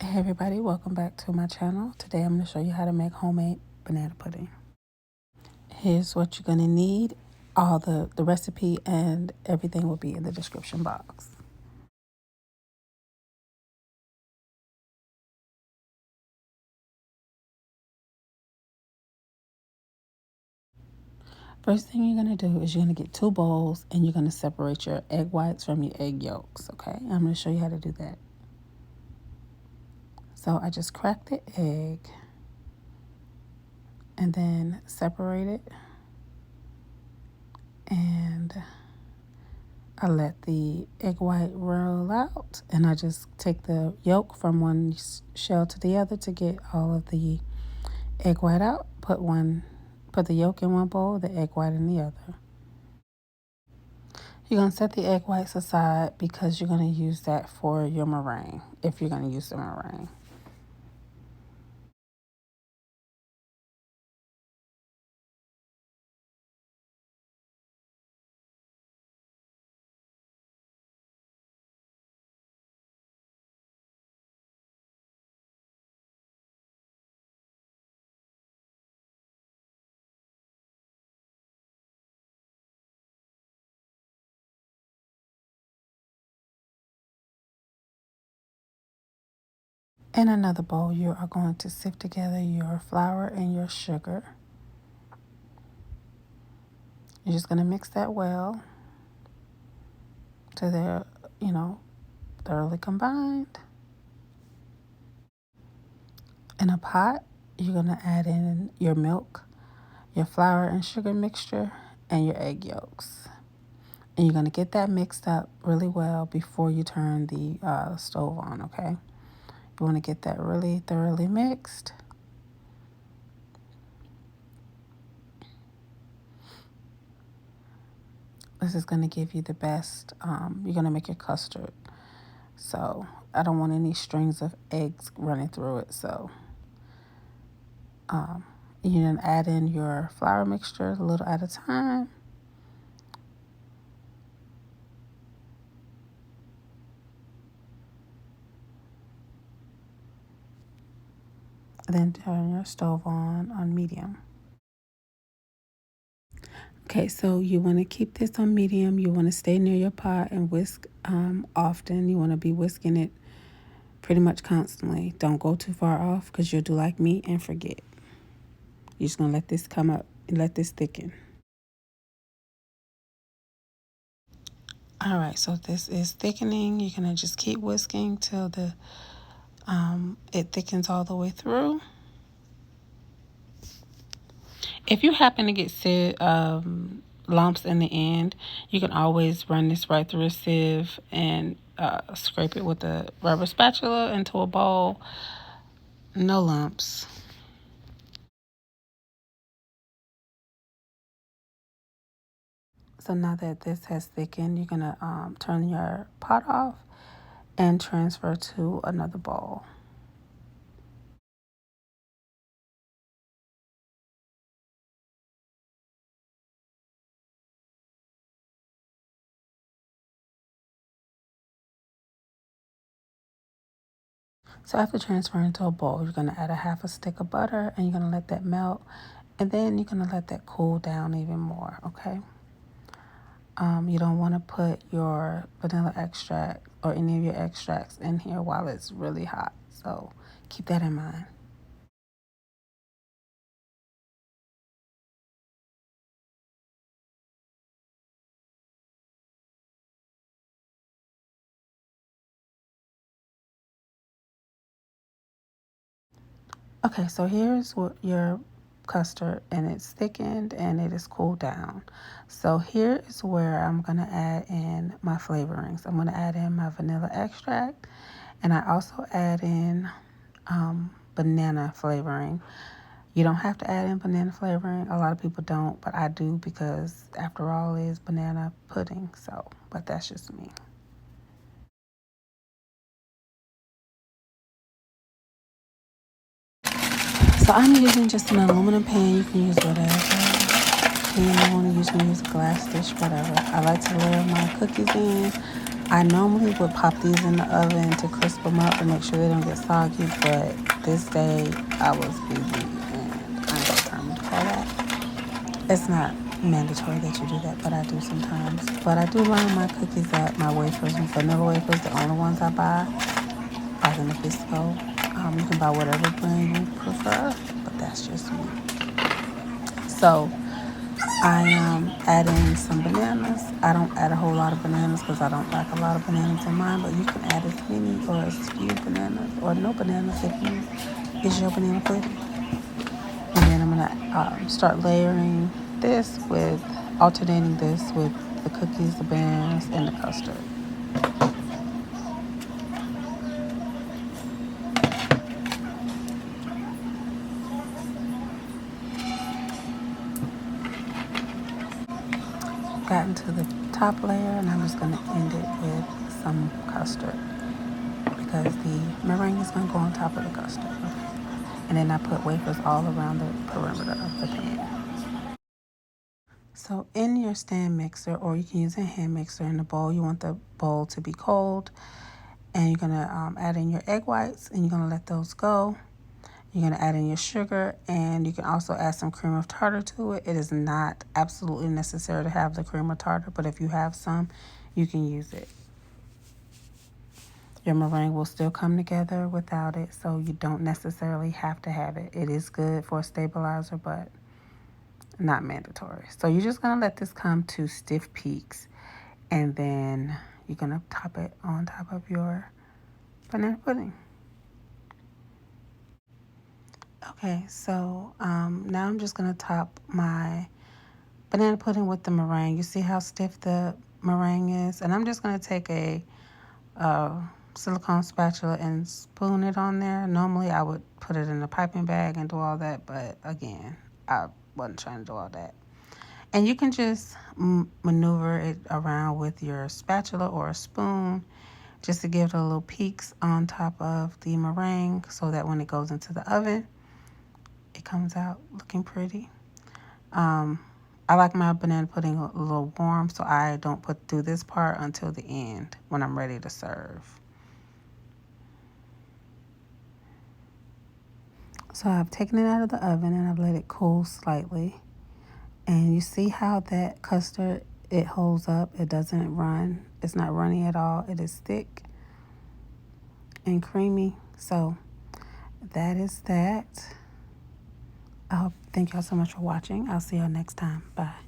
Hey everybody, welcome back to my channel. Today I'm going to show you how to make homemade banana pudding. Here's what you're going to need. All the recipe and everything will be in the description box. First thing you're going to do is you're going to get 2 bowls and you're going to separate your egg whites from your egg yolks, okay? I'm going to show you how to do that. So I just cracked the egg and then separate it, and I let the egg white roll out, and I just take the yolk from one shell to the other to get all of the egg white out. Put the yolk in one bowl, the egg white in the other. You're going to set the egg whites aside because you're going to use that for your meringue, if you're going to use the meringue. In another bowl, you are going to sift together your flour and your sugar. You're just going to mix that well till they're, thoroughly combined. In a pot, you're going to add in your milk, your flour and sugar mixture, and your egg yolks. And you're going to get that mixed up really well before you turn the stove on, okay? You want to get that really thoroughly mixed. This is going to give you the best, you're going to make your custard. So I don't want any strings of eggs running through it. So you're going to add in your flour mixture a little at a time. Then turn your stove on medium. Okay, so you want to keep this on medium. You want to stay near your pot and whisk often. You want to be whisking it pretty much constantly. Don't go too far off because you'll do like me and forget. You're just going to let this come up and let this thicken. All right, so this is thickening. You're going to just keep whisking till it thickens all the way through. If you happen to get lumps in the end, you can always run this right through a sieve and scrape it with a rubber spatula into a bowl. No lumps. So now that this has thickened, you're going to turn your pot off and transfer to another bowl. So after transferring to a bowl, you're going to add a half a stick of butter and you're going to let that melt. And then you're going to let that cool down even more, okay? You don't want to put your vanilla extract or any of your extracts in here while it's really hot. So keep that in mind. Okay, so here's what your custard, and it's thickened and it is cooled down. So here is where I'm going to add in my flavorings. I'm going to add in my vanilla extract, and I also add in banana flavoring. You don't have to add in banana flavoring. A lot of people don't, but I do because after all it is banana pudding. So, but that's just me. So I'm using just an aluminum pan. You can use whatever. You want to use a glass dish, whatever. I like to layer my cookies in I normally would pop these in the oven to crisp them up and make sure they don't get soggy, but this day I was busy and I'm determined to call that. It's not mandatory that you do that, but I do sometimes. But I do line my cookies up, my wafers with vanilla wafers, the only ones I buy, like in the Bisco. You can buy whatever brand you prefer, but that's just me. So I am adding some bananas. I don't add a whole lot of bananas because I don't like a lot of bananas in mine, but you can add as many or as few bananas or no bananas if you is your banana pudding. And then I'm gonna start layering this with alternating this with the cookies, the bananas, and the custard. Gotten to the top layer, and I'm just gonna end it with some custard because the meringue is gonna go on top of the custard. And then I put wafers all around the perimeter of the pan. So in your stand mixer, or you can use a hand mixer in the bowl, you want the bowl to be cold, and you're gonna add in your egg whites, and you're gonna let those go. You're gonna add in your sugar, and you can also add some cream of tartar to it. It is not absolutely necessary to have the cream of tartar, but if you have some, you can use it. Your meringue will still come together without it, so you don't necessarily have to have it. It is good for a stabilizer, but not mandatory. So you're just gonna let this come to stiff peaks, and then you're gonna top it on top of your banana pudding. Okay, so now I'm just gonna top my banana pudding with the meringue. You see how stiff the meringue is? And I'm just gonna take a silicone spatula and spoon it on there. Normally I would put it in a piping bag and do all that, but again, I wasn't trying to do all that. And you can just maneuver it around with your spatula or a spoon just to give it a little peaks on top of the meringue so that when it goes into the oven, it comes out looking pretty. I like my banana pudding a little warm, so I don't put through this part until the end when I'm ready to serve. So I've taken it out of the oven and I've let it cool slightly. And you see how that custard, it holds up. It doesn't run. It's not runny at all. It is thick and creamy. So that is that. Thank y'all so much for watching. I'll see y'all next time. Bye.